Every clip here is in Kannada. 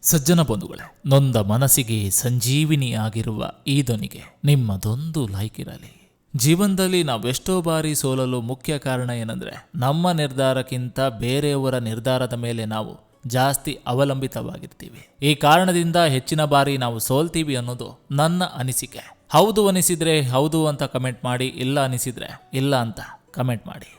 ಸಜ್ಜನ ಬಂಧುಗಳೇ, ನೊಂದ ಮನಸ್ಸಿಗೆ ಸಂಜೀವಿನಿಯಾಗಿರುವ ಈ ಧ್ವನಿಗೆ ನಿಮ್ಮದೊಂದು ಲೈಕ್ ಇರಲಿ. ಜೀವನದಲ್ಲಿ ನಾವೆಷ್ಟೋ ಬಾರಿ ಸೋಲಲು ಮುಖ್ಯ ಕಾರಣ ಏನಂದ್ರೆ ನಮ್ಮ ನಿರ್ಧಾರಕ್ಕಿಂತ ಬೇರೆಯವರ ನಿರ್ಧಾರದ ಮೇಲೆ ನಾವು ಜಾಸ್ತಿ ಅವಲಂಬಿತವಾಗಿರ್ತೀವಿ. ಈ ಕಾರಣದಿಂದ ಹೆಚ್ಚಿನ ಬಾರಿ ನಾವು ಸೋಲ್ತೀವಿ ಅನ್ನೋದು ನನ್ನ ಅನಿಸಿಕೆ. ಹೌದು ಅನಿಸಿದ್ರೆ ಹೌದು ಅಂತ ಕಮೆಂಟ್ ಮಾಡಿ, ಇಲ್ಲ ಅನಿಸಿದ್ರೆ ಇಲ್ಲ ಅಂತ ಕಮೆಂಟ್ ಮಾಡಿ.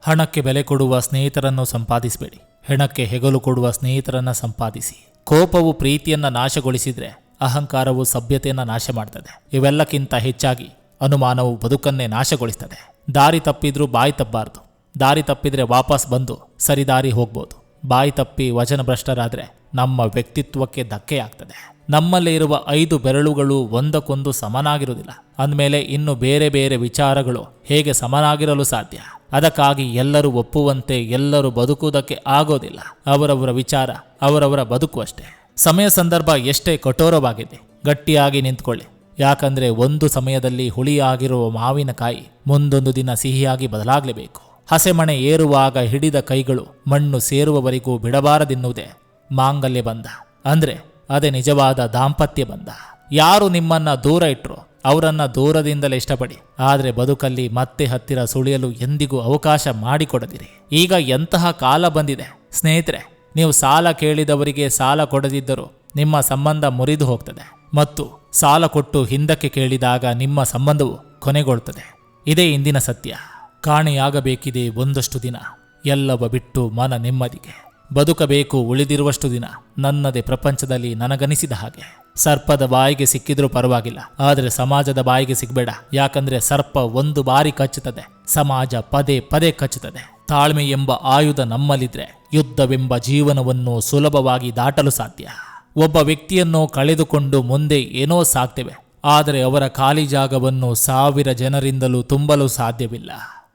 ಹಣಕ್ಕೆ ಬೆಲೆ ಕೊಡುವ ಸ್ನೇಹಿತರನ್ನು ಸಂಪಾದಿಸಬೇಡಿ, ಹೆಣಕ್ಕೆ ಹೆಗಲು ಕೊಡುವ ಸ್ನೇಹಿತರನ್ನ ಸಂಪಾದಿಸಿ. ಕೋಪವು ಪ್ರೀತಿಯನ್ನ ನಾಶಗೊಳಿಸಿದ್ರೆ ಅಹಂಕಾರವು ಸಭ್ಯತೆಯನ್ನ ನಾಶ ಮಾಡ್ತದೆ. ಇವೆಲ್ಲಕ್ಕಿಂತ ಹೆಚ್ಚಾಗಿ ಅನುಮಾನವು ಬದುಕನ್ನೇ ನಾಶಗೊಳಿಸ್ತದೆ. ದಾರಿ ತಪ್ಪಿದ್ರೂ ಬಾಯಿ ತಪ್ಪಬಾರ್ದು. ದಾರಿ ತಪ್ಪಿದ್ರೆ ವಾಪಸ್ ಬಂದು ಸರಿದಾರಿ ಹೋಗ್ಬೋದು. ಬಾಯಿ ತಪ್ಪಿ ವಚನಭ್ರಷ್ಟರಾದ್ರೆ ನಮ್ಮ ವ್ಯಕ್ತಿತ್ವಕ್ಕೆ ಧಕ್ಕೆ ಆಗ್ತದೆ. ನಮ್ಮಲ್ಲಿ ಇರುವ 5 ಬೆರಳುಗಳು ಒಂದಕ್ಕೊಂದು ಸಮನಾಗಿರುವುದಿಲ್ಲ ಅಂದಮೇಲೆ ಇನ್ನು ಬೇರೆ ಬೇರೆ ವಿಚಾರಗಳು ಹೇಗೆ ಸಮನಾಗಿರಲು ಸಾಧ್ಯ? ಅದಕ್ಕಾಗಿ ಎಲ್ಲರೂ ಒಪ್ಪುವಂತೆ ಎಲ್ಲರೂ ಬದುಕುವುದಕ್ಕೆ ಆಗೋದಿಲ್ಲ. ಅವರವರ ವಿಚಾರ ಅವರವರ ಬದುಕು ಅಷ್ಟೇ. ಸಮಯ ಸಂದರ್ಭ ಎಷ್ಟೇ ಕಠೋರವಾಗಿದೆ, ಗಟ್ಟಿಯಾಗಿ ನಿಂತ್ಕೊಳ್ಳಿ. ಯಾಕಂದ್ರೆ ಒಂದು ಸಮಯದಲ್ಲಿ ಹುಳಿಯಾಗಿರುವ ಮಾವಿನಕಾಯಿ ಮುಂದೊಂದು ದಿನ ಸಿಹಿಯಾಗಿ ಬದಲಾಗಲೇಬೇಕು. ಹಸೆಮಣೆ ಏರುವಾಗ ಹಿಡಿದ ಕೈಗಳು ಮಣ್ಣು ಸೇರುವವರೆಗೂ ಬಿಡಬಾರದೆನ್ನುವುದೇ ಮಾಂಗಲ್ಯ ಬಂಧ. ಅಂದ್ರೆ ಅದೇ ನಿಜವಾದ ದಾಂಪತ್ಯ ಬಂಧ. ಯಾರು ನಿಮ್ಮನ್ನ ದೂರ ಇಟ್ರು ಅವರನ್ನ ದೂರದಿಂದಲೇ ಇಷ್ಟಪಡಿ, ಆದರೆ ಬದುಕಲ್ಲಿ ಮತ್ತೆ ಹತ್ತಿರ ಸುಳಿಯಲು ಎಂದಿಗೂ ಅವಕಾಶ ಮಾಡಿಕೊಡದಿರಿ. ಈಗ ಎಂತಹ ಕಾಲ ಬಂದಿದೆ ಸ್ನೇಹಿತರೆ, ನೀವು ಸಾಲ ಕೇಳಿದವರಿಗೆ ಸಾಲ ಕೊಡದಿದ್ದರೂ ನಿಮ್ಮ ಸಂಬಂಧ ಮುರಿದು ಹೋಗ್ತದೆ, ಮತ್ತು ಸಾಲ ಕೊಟ್ಟು ಹಿಂದಕ್ಕೆ ಕೇಳಿದಾಗ ನಿಮ್ಮ ಸಂಬಂಧವು ಕೊನೆಗೊಳ್ಳುತ್ತದೆ. ಇದೇ ಇಂದಿನ ಸತ್ಯ. ಕಾಣೆಯಾಗಬೇಕಿದೆ ಒಂದಷ್ಟು ದಿನ, ಎಲ್ಲವ ಬಿಟ್ಟು ಮನ ನೆಮ್ಮದಿಗೆ ಬದುಕಬೇಕು ಉಳಿದಿರುವಷ್ಟು ದಿನ. ನನ್ನದೇ ಪ್ರಪಂಚದಲ್ಲಿ ನನಗನಿಸಿದ ಹಾಗೆ. ಸರ್ಪದ ಬಾಯಿಗೆ ಸಿಕ್ಕಿದ್ರೂ ಪರವಾಗಿಲ್ಲ, ಆದರೆ ಸಮಾಜದ ಬಾಯಿಗೆ ಸಿಗಬೇಡ. ಯಾಕಂದ್ರೆ ಸರ್ಪ ಒಂದು ಬಾರಿ ಕಚ್ಚುತ್ತದೆ, ಸಮಾಜ ಪದೇ ಪದೇ ಕಚ್ಚುತ್ತದೆ. ತಾಳ್ಮೆ ಎಂಬ ಆಯುಧ ನಮ್ಮಲ್ಲಿದ್ರೆ ಯುದ್ಧವೆಂಬ ಜೀವನವನ್ನು ಸುಲಭವಾಗಿ ದಾಟಲು ಸಾಧ್ಯ. ಒಬ್ಬ ವ್ಯಕ್ತಿಯನ್ನು ಕಳೆದುಕೊಂಡು ಮುಂದೆ ಏನೋ ಸಾಗ್ತೇವೆ, ಆದರೆ ಅವರ ಖಾಲಿ ಜಾಗವನ್ನು 1000 ಜನರಿಂದಲೂ ತುಂಬಲು ಸಾಧ್ಯವಿಲ್ಲ.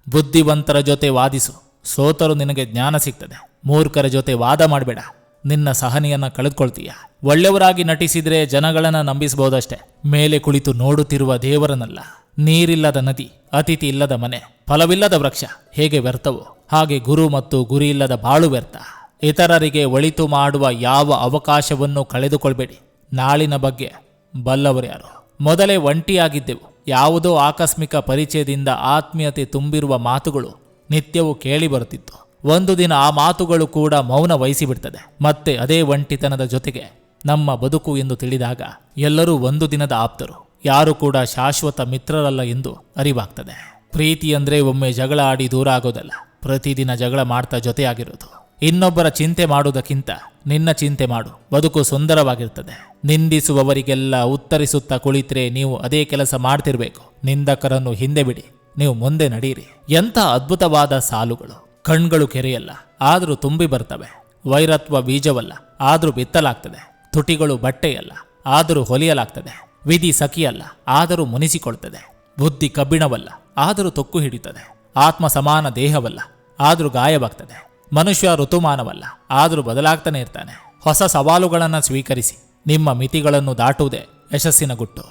ಬುದ್ಧಿವಂತರ ಜೊತೆ ವಾದಿಸು, ಸೋತರು ನಿನಗೆ ಜ್ಞಾನ ಸಿಗ್ತದೆ. ಮೂರ್ಖರ ಜೊತೆ ವಾದ ಮಾಡಬೇಡ, ನಿನ್ನ ಸಹನೆಯನ್ನ ಕಳೆದುಕೊಳ್ತೀಯ. ಒಳ್ಳೆಯವರಾಗಿ ನಟಿಸಿದ್ರೆ ಜನಗಳನ್ನ ನಂಬಿಸಬಹುದಷ್ಟೇ, ಮೇಲೆ ಕುಳಿತು ನೋಡುತ್ತಿರುವ ದೇವರನ್ನಲ್ಲ. ನೀರಿಲ್ಲದ ನದಿ, ಅತಿಥಿ ಇಲ್ಲದ ಮನೆ, ಫಲವಿಲ್ಲದ ವೃಕ್ಷ ಹೇಗೆ ವ್ಯರ್ಥವೋ ಹಾಗೆ ಗುರು ಮತ್ತು ಗುರಿ ಇಲ್ಲದ ಬಾಳು ವ್ಯರ್ಥ. ಇತರರಿಗೆ ಒಳಿತು ಮಾಡುವ ಯಾವ ಅವಕಾಶವನ್ನು ಕಳೆದುಕೊಳ್ಬೇಡಿ. ನಾಳಿನ ಬಗ್ಗೆ ಬಲ್ಲವರು ಯಾರು? ಮೊದಲೇ ಒಂಟಿಯಾಗಿದ್ದೆವು. ಯಾವುದೋ ಆಕಸ್ಮಿಕ ಪರಿಚಯದಿಂದ ಆತ್ಮೀಯತೆ ತುಂಬಿರುವ ಮಾತುಗಳು ನಿತ್ಯವೂ ಕೇಳಿ ಬರುತ್ತಿತ್ತು. ಒಂದು ದಿನ ಆ ಮಾತುಗಳು ಕೂಡ ಮೌನ ವಹಿಸಿಬಿಡ್ತದೆ. ಮತ್ತೆ ಅದೇ ಒಂಟಿತನದ ಜೊತೆಗೆ ನಮ್ಮ ಬದುಕು ಎಂದು ತಿಳಿದಾಗ ಎಲ್ಲರೂ ಒಂದು ದಿನದ ಆಪ್ತರು, ಯಾರು ಕೂಡ ಶಾಶ್ವತ ಮಿತ್ರರಲ್ಲ ಎಂದು ಅರಿವಾಗ್ತದೆ. ಪ್ರೀತಿ ಅಂದ್ರೆ ಒಮ್ಮೆ ಜಗಳ ಆಡಿ ದೂರ ಆಗೋದಲ್ಲ, ಪ್ರತಿದಿನ ಜಗಳ ಮಾಡ್ತಾ ಜೊತೆಯಾಗಿರೋದು. ಇನ್ನೊಬ್ಬರ ಚಿಂತೆ ಮಾಡುವುದಕ್ಕಿಂತ ನಿನ್ನ ಚಿಂತೆ ಮಾಡು, ಬದುಕು ಸುಂದರವಾಗಿರ್ತದೆ. ನಿಂದಿಸುವವರಿಗೆಲ್ಲ ಉತ್ತರಿಸುತ್ತಾ ಕುಳಿತರೆ ನೀವು ಅದೇ ಕೆಲಸ ಮಾಡ್ತಿರ್ಬೇಕು. ನಿಂದಕರನ್ನು ಹಿಂದೆ ಬಿಡಿ, ನೀವು ಮುಂದೆ ನಡೀರಿ. ಎಂಥ ಅದ್ಭುತವಾದ ಸಾಲುಗಳು. ಕಣ್ಗಳು ಕೆರೆಯಲ್ಲ, ಆದರೂ ತುಂಬಿ ಬರ್ತವೆ. ವೈರತ್ವ ಬೀಜವಲ್ಲ, ಆದರೂ ಬಿತ್ತಲಾಗ್ತದೆ. ತುಟಿಗಳು ಬಟ್ಟೆಯಲ್ಲ, ಆದರೂ ಹೊಲಿಯಲಾಗ್ತದೆ. ವಿಧಿ ಸಖಿಯಲ್ಲ, ಆದರೂ ಮುನಿಸಿಕೊಳ್ತದೆ. ಬುದ್ಧಿ ಕಬ್ಬಿಣವಲ್ಲ, ಆದರೂ ತೊಕ್ಕು ಹಿಡಿತದೆ. ಆತ್ಮ ಸಮಾನ ದೇಹವಲ್ಲ, ಆದರೂ ಗಾಯವಾಗ್ತದೆ. ಮನುಷ್ಯ ಋತುಮಾನವಲ್ಲ, ಆದರೂ ಬದಲಾಗ್ತಾನೆ ಇರ್ತಾನೆ. ಹೊಸ ಸವಾಲುಗಳನ್ನು ಸ್ವೀಕರಿಸಿ. ನಿಮ್ಮ ಮಿತಿಗಳನ್ನು ದಾಟುವುದೇ ಯಶಸ್ಸಿನ ಗುಟ್ಟು.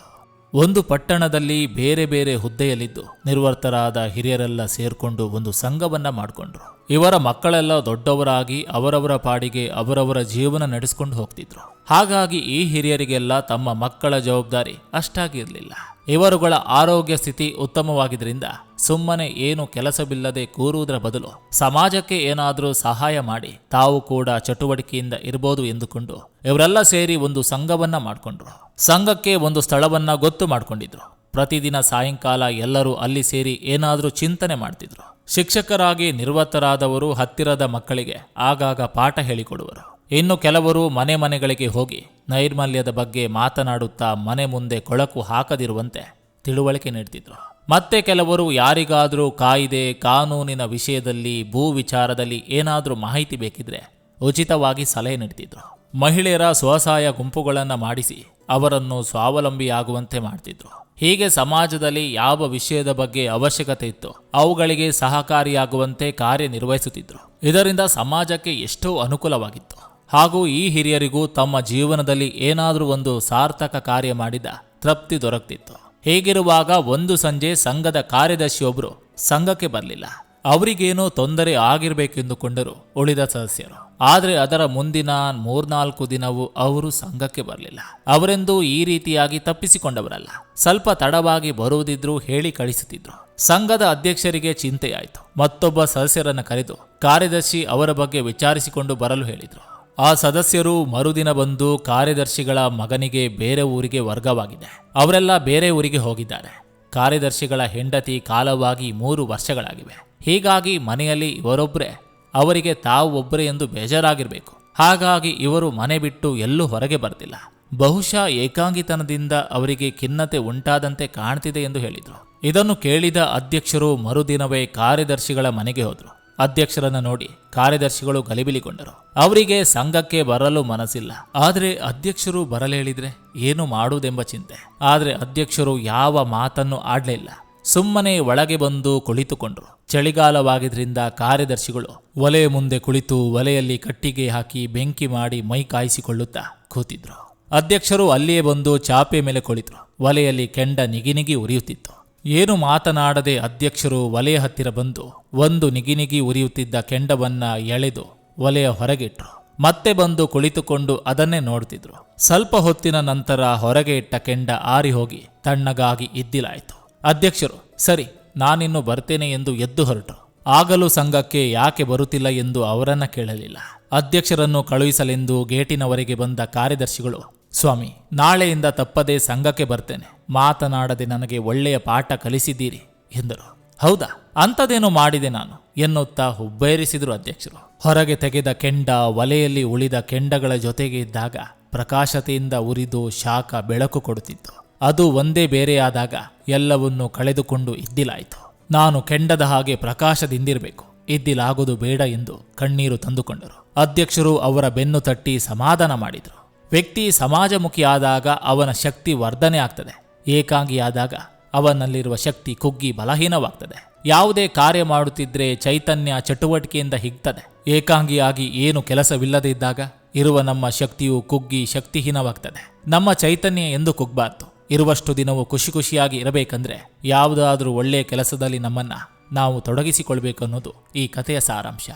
ಒಂದು ಪಟ್ಟಣದಲ್ಲಿ ಬೇರೆ ಬೇರೆ ಹುದ್ದೆಯಲ್ಲಿದ್ದು ನಿರ್ವರ್ತರಾದ ಹಿರಿಯರೆಲ್ಲ ಸೇರ್ಕೊಂಡು ಒಂದು ಸಂಘವನ್ನ ಮಾಡಿಕೊಂಡ್ರು. ಇವರ ಮಕ್ಕಳೆಲ್ಲ ದೊಡ್ಡವರಾಗಿ ಅವರವರ ಪಾಡಿಗೆ ಅವರವರ ಜೀವನ ನಡೆಸ್ಕೊಂಡು ಹೋಗ್ತಿದ್ರು. ಹಾಗಾಗಿ ಈ ಹಿರಿಯರಿಗೆಲ್ಲ ತಮ್ಮ ಮಕ್ಕಳ ಜವಾಬ್ದಾರಿ ಅಷ್ಟಾಗಿರಲಿಲ್ಲ. ಇವರುಗಳ ಆರೋಗ್ಯ ಸ್ಥಿತಿ ಉತ್ತಮವಾಗಿದ್ದರಿಂದ ಸುಮ್ಮನೆ ಏನು ಕೆಲಸವಿಲ್ಲದೆ ಕೂರುವುದರ ಬದಲು ಸಮಾಜಕ್ಕೆ ಏನಾದರೂ ಸಹಾಯ ಮಾಡಿ ತಾವು ಕೂಡ ಚಟುವಟಿಕೆಯಿಂದ ಇರಬಹುದು ಎಂದುಕೊಂಡು ಇವರೆಲ್ಲ ಸೇರಿ ಒಂದು ಸಂಘವನ್ನ ಮಾಡಿಕೊಂಡ್ರು. ಸಂಘಕ್ಕೆ ಒಂದು ಸ್ಥಳವನ್ನ ಗೊತ್ತು ಮಾಡಿಕೊಂಡಿದ್ರು. ಪ್ರತಿದಿನ ಸಾಯಂಕಾಲ ಎಲ್ಲರೂ ಅಲ್ಲಿ ಸೇರಿ ಏನಾದರೂ ಚಿಂತನೆ ಮಾಡ್ತಿದ್ರು. ಶಿಕ್ಷಕರಾಗಿ ನಿರ್ವರ್ತರಾದವರು ಹತ್ತಿರದ ಮಕ್ಕಳಿಗೆ ಆಗಾಗ ಪಾಠ ಹೇಳಿಕೊಡುವರು. ಇನ್ನು ಕೆಲವರು ಮನೆ ಮನೆಗಳಿಗೆ ಹೋಗಿ ನೈರ್ಮಲ್ಯದ ಬಗ್ಗೆ ಮಾತನಾಡುತ್ತಾ ಮನೆ ಮುಂದೆ ಕೊಳಕು ಹಾಕದಿರುವಂತೆ ತಿಳುವಳಿಕೆ ನೀಡ್ತಿದ್ರು. ಮತ್ತೆ ಕೆಲವರು ಯಾರಿಗಾದರೂ ಕಾಯಿದೆ ಕಾನೂನಿನ ವಿಷಯದಲ್ಲಿ ಭೂ ವಿಚಾರದಲ್ಲಿ ಏನಾದರೂ ಮಾಹಿತಿ ಬೇಕಿದ್ರೆ ಉಚಿತವಾಗಿ ಸಲಹೆ ನೀಡ್ತಿದ್ರು. ಮಹಿಳೆಯರ ಸ್ವಸಹಾಯ ಗುಂಪುಗಳನ್ನು ಮಾಡಿಸಿ ಅವರನ್ನು ಸ್ವಾವಲಂಬಿಯಾಗುವಂತೆ ಮಾಡ್ತಿದ್ರು. ಹೀಗೆ ಸಮಾಜದಲ್ಲಿ ಯಾವ ವಿಷಯದ ಬಗ್ಗೆ ಅವಶ್ಯಕತೆ ಇತ್ತು ಅವುಗಳಿಗೆ ಸಹಕಾರಿಯಾಗುವಂತೆ ಕಾರ್ಯನಿರ್ವಹಿಸುತ್ತಿದ್ರು. ಇದರಿಂದ ಸಮಾಜಕ್ಕೆ ಎಷ್ಟೋ ಅನುಕೂಲವಾಗಿತ್ತು. ಹಾಗೂ ಈ ಹಿರಿಯರಿಗೂ ತಮ್ಮ ಜೀವನದಲ್ಲಿ ಏನಾದರೂ ಒಂದು ಸಾರ್ಥಕ ಕಾರ್ಯ ಮಾಡಿದ ತೃಪ್ತಿ ದೊರಕ್ತಿತ್ತು. ಹೀಗಿರುವಾಗ ಒಂದು ಸಂಜೆ ಸಂಘದ ಕಾರ್ಯದರ್ಶಿಯೊಬ್ಬರು ಸಂಘಕ್ಕೆ ಬರಲಿಲ್ಲ. ಅವರಿಗೇನೋ ತೊಂದರೆ ಆಗಿರ್ಬೇಕೆಂದುಕೊಂಡರು ಉಳಿದ ಸದಸ್ಯರು. ಆದರೆ ಅದರ ಮುಂದಿನ 3-4 ದಿನವೂ ಅವರು ಸಂಘಕ್ಕೆ ಬರಲಿಲ್ಲ. ಅವರೆಂದೂ ಈ ರೀತಿಯಾಗಿ ತಪ್ಪಿಸಿಕೊಂಡವರಲ್ಲ. ಸ್ವಲ್ಪ ತಡವಾಗಿ ಬರುವುದಿದ್ರು ಹೇಳಿ ಕಳಿಸುತ್ತಿದ್ರು. ಸಂಘದ ಅಧ್ಯಕ್ಷರಿಗೆ ಚಿಂತೆಯಾಯಿತು. ಮತ್ತೊಬ್ಬ ಸದಸ್ಯರನ್ನು ಕರೆದು ಕಾರ್ಯದರ್ಶಿ ಅವರ ಬಗ್ಗೆ ವಿಚಾರಿಸಿಕೊಂಡು ಬರಲು ಹೇಳಿದರು. ಆ ಸದಸ್ಯರು ಮರುದಿನ ಬಂದು ಕಾರ್ಯದರ್ಶಿಗಳ ಮಗನಿಗೆ ಬೇರೆ ಊರಿಗೆ ವರ್ಗವಾಗಿದೆ, ಅವರೆಲ್ಲ ಬೇರೆ ಊರಿಗೆ ಹೋಗಿದ್ದಾರೆ. ಕಾರ್ಯದರ್ಶಿಗಳ ಹೆಂಡತಿ ಕಾಲವಾಗಿ 3 ವರ್ಷಗಳಾಗಿವೆ. ಹೀಗಾಗಿ ಮನೆಯಲ್ಲಿ ಇವರೊಬ್ಬರೇ, ಅವರಿಗೆ ತಾವು ಒಬ್ಬರೇ ಎಂದು ಬೇಜಾರಾಗಿರಬೇಕು. ಹಾಗಾಗಿ ಇವರು ಮನೆ ಬಿಟ್ಟು ಎಲ್ಲೂ ಹೊರಗೆ ಬರ್ತಿಲ್ಲ. ಬಹುಶಃ ಏಕಾಂಗಿತನದಿಂದ ಅವರಿಗೆ ಖಿನ್ನತೆ ಉಂಟಾದಂತೆ ಕಾಣ್ತಿದೆ ಎಂದು ಹೇಳಿದರು. ಇದನ್ನು ಕೇಳಿದ ಅಧ್ಯಕ್ಷರು ಮರುದಿನವೇ ಕಾರ್ಯದರ್ಶಿಗಳ ಮನೆಗೆ ಹೋದರು. ಅಧ್ಯಕ್ಷರನ್ನು ನೋಡಿ ಕಾರ್ಯದರ್ಶಿಗಳು ಗಲಿಬಿಲಿಗೊಂಡರು. ಅವರಿಗೆ ಸಂಘಕ್ಕೆ ಬರಲು ಮನಸ್ಸಿಲ್ಲ. ಆದರೆ ಅಧ್ಯಕ್ಷರು ಬರಲೇಳಿದ್ರೆ ಏನು ಮಾಡುವುದೆಂಬ ಚಿಂತೆ. ಆದರೆ ಅಧ್ಯಕ್ಷರು ಯಾವ ಮಾತನ್ನು ಆಡಲಿಲ್ಲ. ಸುಮ್ಮನೆ ಒಳಗೆ ಬಂದು ಕುಳಿತುಕೊಂಡರು. ಚಳಿಗಾಲವಾಗಿದ್ರಿಂದ ಕಾರ್ಯದರ್ಶಿಗಳು ಒಲೆಯ ಮುಂದೆ ಕುಳಿತು ಒಲೆಯಲ್ಲಿ ಕಟ್ಟಿಗೆ ಹಾಕಿ ಬೆಂಕಿ ಮಾಡಿ ಮೈ ಕಾಯಿಸಿಕೊಳ್ಳುತ್ತಾ ಕೂತಿದ್ರು. ಅಧ್ಯಕ್ಷರು ಅಲ್ಲಿಯೇ ಬಂದು ಚಾಪೆ ಮೇಲೆ ಕುಳಿತರು. ಒಲೆಯಲ್ಲಿ ಕೆಂಡ ನಿಗಿನಿಗಿ ಉರಿಯುತ್ತಿತ್ತು. ಏನು ಮಾತನಾಡದೆ ಅಧ್ಯಕ್ಷರು ಒಲೆಯ ಹತ್ತಿರ ಬಂದು ಒಂದು ನಿಗಿನಿಗಿ ಉರಿಯುತ್ತಿದ್ದ ಕೆಂಡವನ್ನ ಎಳೆದು ಒಲೆಯ ಹೊರಗಿಟ್ರು. ಮತ್ತೆ ಬಂದು ಕುಳಿತುಕೊಂಡು ಅದನ್ನೇ ನೋಡ್ತಿದ್ರು. ಸ್ವಲ್ಪ ಹೊತ್ತಿನ ನಂತರ ಹೊರಗೆ ಇಟ್ಟ ಕೆಂಡ ಆರಿ ಹೋಗಿ ತಣ್ಣಗಾಗಿ ಇದ್ದಿಲಾಯಿತು. ಅಧ್ಯಕ್ಷರು ಸರಿ, ನಾನಿನ್ನು ಬರ್ತೇನೆ ಎಂದು ಎದ್ದು ಹೊರಟರು. ಆಗಲೂ ಸಂಘಕ್ಕೆ ಯಾಕೆ ಬರುತ್ತಿಲ್ಲ ಎಂದು ಅವರನ್ನ ಕೇಳಲಿಲ್ಲ. ಅಧ್ಯಕ್ಷರನ್ನು ಕಳುಹಿಸಲೆಂದು ಗೇಟಿನವರೆಗೆ ಬಂದ ಕಾರ್ಯದರ್ಶಿಗಳು, ಸ್ವಾಮಿ, ನಾಳೆಯಿಂದ ತಪ್ಪದೇ ಸಂಘಕ್ಕೆ ಬರ್ತೇನೆ. ಮಾತನಾಡದೆ ನನಗೆ ಒಳ್ಳೆಯ ಪಾಠ ಕಲಿಸಿದ್ದೀರಿ ಎಂದರು. ಹೌದಾ, ಅಂಥದ್ದೇನೋ ಮಾಡಿದೆ ನಾನು ಎನ್ನುತ್ತಾ ಹುಬ್ಬೇರಿಸಿದರು ಅಧ್ಯಕ್ಷರು. ಹೊರಗೆ ತೆಗೆದ ಕೆಂಡ ಒಲೆಯಲ್ಲಿ ಉಳಿದ ಕೆಂಡಗಳ ಜೊತೆಗೆ ಇದ್ದಾಗ ಪ್ರಕಾಶತೆಯಿಂದ ಉರಿದು ಶಾಖ ಬೆಳಕು ಕೊಡುತ್ತಿತ್ತು. ಅದು ಒಂದೇ ಬೇರೆಯಾದಾಗ ಎಲ್ಲವನ್ನೂ ಕಳೆದುಕೊಂಡು ಇದ್ದಿಲಾಯಿತು. ನಾನು ಕೆಂಡದ ಹಾಗೆ ಪ್ರಕಾಶದಿಂದಿರಬೇಕು, ಇದ್ದಿಲಾಗುವುದು ಬೇಡ ಎಂದು ಕಣ್ಣೀರು ತಂದುಕೊಂಡರು. ಅಧ್ಯಕ್ಷರು ಅವರ ಬೆನ್ನು ತಟ್ಟಿ ಸಮಾಧಾನ ಮಾಡಿದರು. ವ್ಯಕ್ತಿ ಸಮಾಜಮುಖಿಯಾದಾಗ ಅವನ ಶಕ್ತಿ ವರ್ಧನೆ ಆಗ್ತದೆ. ಏಕಾಂಗಿಯಾದಾಗ ಅವನಲ್ಲಿರುವ ಶಕ್ತಿ ಕುಗ್ಗಿ ಬಲಹೀನವಾಗ್ತದೆ. ಯಾವುದೇ ಕಾರ್ಯ ಮಾಡುತ್ತಿದ್ರೆ ಚೈತನ್ಯ ಚಟುವಟಿಕೆಯಿಂದ ಹಿಗ್ತದೆ. ಏಕಾಂಗಿಯಾಗಿ ಏನು ಕೆಲಸವಿಲ್ಲದೆ ಇದ್ದಾಗ ಇರುವ ನಮ್ಮ ಶಕ್ತಿಯು ಕುಗ್ಗಿ ಶಕ್ತಿಹೀನವಾಗ್ತದೆ. ನಮ್ಮ ಚೈತನ್ಯ ಎಂದು ಕುಗ್ಬಾರ್ದು. ಇರುವಷ್ಟು ದಿನವೂ ಖುಷಿ ಖುಷಿಯಾಗಿ ಇರಬೇಕಂದ್ರೆ ಯಾವುದಾದ್ರೂ ಒಳ್ಳೆಯ ಕೆಲಸದಲ್ಲಿ ನಮ್ಮನ್ನ ನಾವು ತೊಡಗಿಸಿಕೊಳ್ಬೇಕು ಅನ್ನೋದು ಈ ಕಥೆಯ ಸಾರಾಂಶ.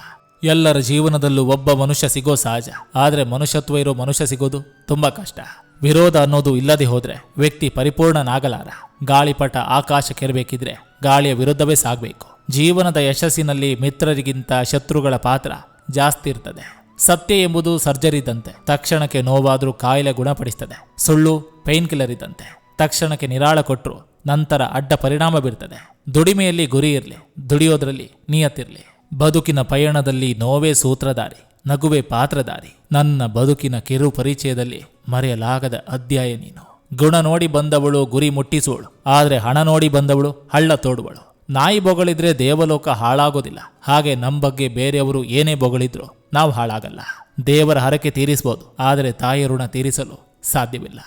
ಎಲ್ಲರ ಜೀವನದಲ್ಲೂ ಒಬ್ಬ ಮನುಷ್ಯ ಸಿಗೋ ಸಹಜ. ಆದರೆ ಮನುಷ್ಯತ್ವ ಇರೋ ಮನುಷ್ಯ ಸಿಗೋದು ತುಂಬಾ ಕಷ್ಟ. ವಿರೋಧ ಅನ್ನೋದು ಇಲ್ಲದೆ ಹೋದ್ರೆ ವ್ಯಕ್ತಿ ಪರಿಪೂರ್ಣನಾಗಲಾರ. ಗಾಳಿಪಟ ಆಕಾಶಕ್ಕೆರಬೇಕಿದ್ರೆ ಗಾಳಿಯ ವಿರುದ್ಧವೇ ಸಾಗಬೇಕು. ಜೀವನದ ಯಶಸ್ಸಿನಲ್ಲಿ ಮಿತ್ರರಿಗಿಂತ ಶತ್ರುಗಳ ಪಾತ್ರ ಜಾಸ್ತಿ ಇರ್ತದೆ. ಸತ್ಯ ಎಂಬುದು ಸರ್ಜರಿ ಇದ್ದಂತೆ, ತಕ್ಷಣಕ್ಕೆ ನೋವಾದ್ರೂ ಕಾಯಿಲೆ ಗುಣಪಡಿಸ್ತದೆ. ಸುಳ್ಳು ಪೈನ್ ಕಿಲ್ಲರ್ ಇದ್ದಂತೆ, ತಕ್ಷಣಕ್ಕೆ ನಿರಾಳ ಕೊಟ್ಟರು ನಂತರ ಅಡ್ಡ ಪರಿಣಾಮ ಬೀರ್ತದೆ. ದುಡಿಮೆಯಲ್ಲಿ ಗುರಿ ಇರಲಿ, ದುಡಿಯೋದ್ರಲ್ಲಿ ನಿಯತ್ತಿರಲಿ. ಬದುಕಿನ ಪಯಣದಲ್ಲಿ ನೋವೇ ಸೂತ್ರಧಾರಿ, ನಗುವೆ ಪಾತ್ರಧಾರಿ. ನನ್ನ ಬದುಕಿನ ಕಿರು ಪರಿಚಯದಲ್ಲಿ ಮರೆಯಲಾಗದ ಅಧ್ಯಾಯ ನೀನು. ಗುಣ ನೋಡಿ ಬಂದವಳು ಗುರಿ ಮುಟ್ಟಿಸುವಳು, ಆದರೆ ಹಣ ನೋಡಿ ಬಂದವಳು ಹಳ್ಳ ತೋಡುವಳು. ನಾಯಿ ಬೊಗಳಿದ್ರೆ ದೇವಲೋಕ ಹಾಳಾಗೋದಿಲ್ಲ. ಹಾಗೆ ನಮ್ಮ ಬಗ್ಗೆ ಬೇರೆಯವರು ಏನೇ ಬೊಗಳಿದ್ರು ನಾವು ಹಾಳಾಗಲ್ಲ. ದೇವರ ಹರಕೆ ತೀರಿಸಬಹುದು, ಆದರೆ ತಾಯಿಯ ಋಣ ತೀರಿಸಲು ಸಾಧ್ಯವಿಲ್ಲ.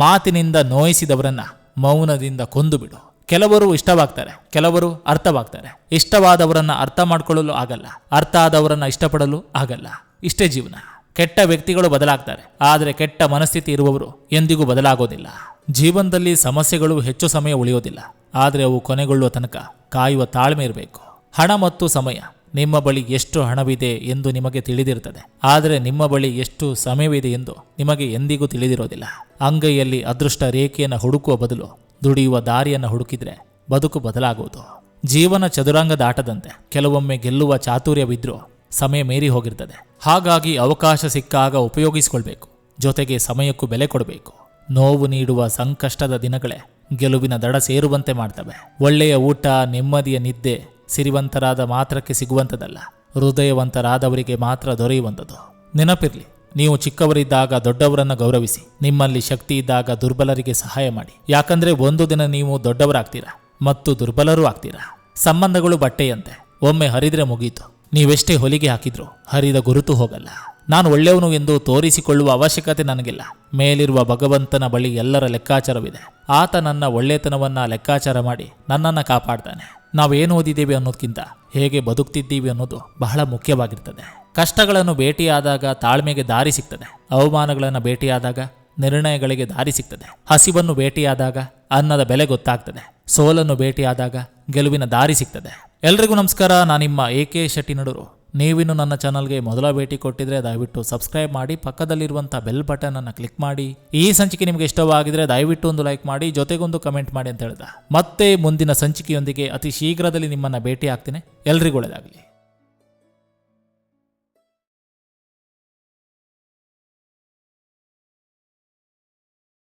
ಮಾತಿನಿಂದ ನೋಯಿಸಿದವರನ್ನ ಮೌನದಿಂದ ಕೊಂದು ಬಿಡು. ಕೆಲವರು ಇಷ್ಟವಾಗ್ತಾರೆ, ಕೆಲವರು ಅರ್ಥವಾಗ್ತಾರೆ. ಇಷ್ಟವಾದವರನ್ನ ಅರ್ಥ ಮಾಡ್ಕೊಳ್ಳಲು ಆಗಲ್ಲ, ಅರ್ಥ ಆದವರನ್ನ ಇಷ್ಟಪಡಲು ಆಗಲ್ಲ. ಇಷ್ಟೇ ಜೀವನ. ಕೆಟ್ಟ ವ್ಯಕ್ತಿಗಳು ಬದಲಾಗ್ತಾರೆ, ಆದರೆ ಕೆಟ್ಟ ಮನಸ್ಥಿತಿ ಇರುವವರು ಎಂದಿಗೂ ಬದಲಾಗೋದಿಲ್ಲ. ಜೀವನದಲ್ಲಿ ಸಮಸ್ಯೆಗಳು ಹೆಚ್ಚು ಸಮಯ ಉಳಿಯೋದಿಲ್ಲ, ಆದರೆ ಅವು ಕೊನೆಗೊಳ್ಳುವ ತನಕ ಕಾಯುವ ತಾಳ್ಮೆ ಇರಬೇಕು. ಹಣ ಮತ್ತು ಸಮಯ. ನಿಮ್ಮ ಬಳಿ ಎಷ್ಟು ಹಣವಿದೆ ಎಂದು ನಿಮಗೆ ತಿಳಿದಿರುತ್ತದೆ, ಆದರೆ ನಿಮ್ಮ ಬಳಿ ಎಷ್ಟು ಸಮಯವಿದೆ ಎಂದು ನಿಮಗೆ ಎಂದಿಗೂ ತಿಳಿದಿರೋದಿಲ್ಲ. ಅಂಗೈಯಲ್ಲಿ ಅದೃಷ್ಟ ರೇಖೆಯನ್ನು ಹುಡುಕುವ ಬದಲು ದುಡಿಯುವ ದಾರಿಯನ್ನು ಹುಡುಕಿದ್ರೆ ಬದುಕು ಬದಲಾಗುವುದು. ಜೀವನ ಚದುರಂಗದ ಆಟದಂತೆ. ಕೆಲವೊಮ್ಮೆ ಗೆಲ್ಲುವ ಚಾತುರ್ಯವಿದ್ರೂ ಸಮಯ ಮೀರಿ ಹೋಗಿರ್ತದೆ. ಹಾಗಾಗಿ ಅವಕಾಶ ಸಿಕ್ಕಾಗ ಉಪಯೋಗಿಸಿಕೊಳ್ಬೇಕು. ಜೊತೆಗೆ ಸಮಯಕ್ಕೂ ಬೆಲೆ ಕೊಡಬೇಕು. ನೋವು ನೀಡುವ ಸಂಕಷ್ಟದ ದಿನಗಳೇ ಗೆಲುವಿನ ದಡ ಸೇರುವಂತೆ ಮಾಡ್ತವೆ. ಒಳ್ಳೆಯ ಊಟ, ನೆಮ್ಮದಿಯ ನಿದ್ದೆ ಸಿರಿವಂತರಾದ ಮಾತ್ರಕ್ಕೆ ಸಿಗುವಂಥದ್ದಲ್ಲ, ಹೃದಯವಂತರಾದವರಿಗೆ ಮಾತ್ರ ದೊರೆಯುವಂಥದ್ದು. ನೆನಪಿರ್ಲಿ, ನೀವು ಚಿಕ್ಕವರಿದ್ದಾಗ ದೊಡ್ಡವರನ್ನ ಗೌರವಿಸಿ. ನಿಮ್ಮಲ್ಲಿ ಶಕ್ತಿ ಇದ್ದಾಗ ದುರ್ಬಲರಿಗೆ ಸಹಾಯ ಮಾಡಿ. ಯಾಕಂದ್ರೆ ಒಂದು ದಿನ ನೀವು ದೊಡ್ಡವರಾಗ್ತೀರಾ ಮತ್ತು ದುರ್ಬಲರೂ ಆಗ್ತೀರಾ. ಸಂಬಂಧಗಳು ಬಟ್ಟೆಯಂತೆ, ಒಮ್ಮೆ ಹರಿದ್ರೆ ಮುಗೀತು. ನೀವೆಷ್ಟೇ ಹೊಲಿಗೆ ಹಾಕಿದ್ರೂ ಹರಿದ ಗುರುತು ಹೋಗಲ್ಲ. ನಾನು ಒಳ್ಳೆಯವನು ಎಂದು ತೋರಿಸಿಕೊಳ್ಳುವ ಅವಶ್ಯಕತೆ ನನಗಿಲ್ಲ. ಮೇಲಿರುವ ಭಗವಂತನ ಬಳಿ ಎಲ್ಲರ ಲೆಕ್ಕಾಚಾರವಿದೆ. ಆತ ನನ್ನ ಒಳ್ಳೆತನವನ್ನ ಲೆಕ್ಕಾಚಾರ ಮಾಡಿ ನನ್ನನ್ನು ಕಾಪಾಡ್ತಾನೆ. ನಾವೇನು ಓದಿದ್ದೇವೆ ಅನ್ನೋದಕ್ಕಿಂತ ಹೇಗೆ ಬದುಕ್ತಿದ್ದೀವಿ ಅನ್ನೋದು ಬಹಳ ಮುಖ್ಯವಾಗಿರ್ತದೆ. ಕಷ್ಟಗಳನ್ನು ಭೇಟಿಯಾದಾಗ ತಾಳ್ಮೆಗೆ ದಾರಿ ಸಿಗ್ತದೆ. ಅವಮಾನಗಳನ್ನು ಭೇಟಿಯಾದಾಗ ನಿರ್ಣಯಗಳಿಗೆ ದಾರಿ ಸಿಗ್ತದೆ. ಹಸಿವನ್ನು ಭೇಟಿಯಾದಾಗ ಅನ್ನದ ಬೆಲೆ ಗೊತ್ತಾಗ್ತದೆ. ಸೋಲನ್ನು ಭೇಟಿಯಾದಾಗ ಗೆಲುವಿನ ದಾರಿ ಸಿಗ್ತದೆ. ಎಲ್ರಿಗೂ ನಮಸ್ಕಾರ. ನಾನು ನಿಮ್ಮ AK ಶೆಟ್ಟಿ ನಡೂರು. ನೀವಿನ್ನು ನನ್ನ ಚಾನಲ್ಗೆ ಮೊದಲ ಭೇಟಿ ಕೊಟ್ಟಿದ್ರೆ ದಯವಿಟ್ಟು ಸಬ್ಸ್ಕ್ರೈಬ್ ಮಾಡಿ, ಪಕ್ಕದಲ್ಲಿರುವಂಥ ಬೆಲ್ ಬಟನ್ ಅನ್ನು ಕ್ಲಿಕ್ ಮಾಡಿ. ಈ ಸಂಚಿಕೆ ನಿಮಗೆ ಇಷ್ಟವಾಗಿದ್ರೆ ದಯವಿಟ್ಟು ಒಂದು ಲೈಕ್ ಮಾಡಿ, ಜೊತೆಗೊಂದು ಕಮೆಂಟ್ ಮಾಡಿ ಅಂತ ಹೇಳ್ದ. ಮತ್ತೆ ಮುಂದಿನ ಸಂಚಿಕೆಯೊಂದಿಗೆ ಅತಿ ಶೀಘ್ರದಲ್ಲಿ ನಿಮ್ಮನ್ನು ಭೇಟಿ ಆಗ್ತೀನಿ. ಎಲ್ರಿಗೂ ಒಳ್ಳೆಯದಾಗಲಿ.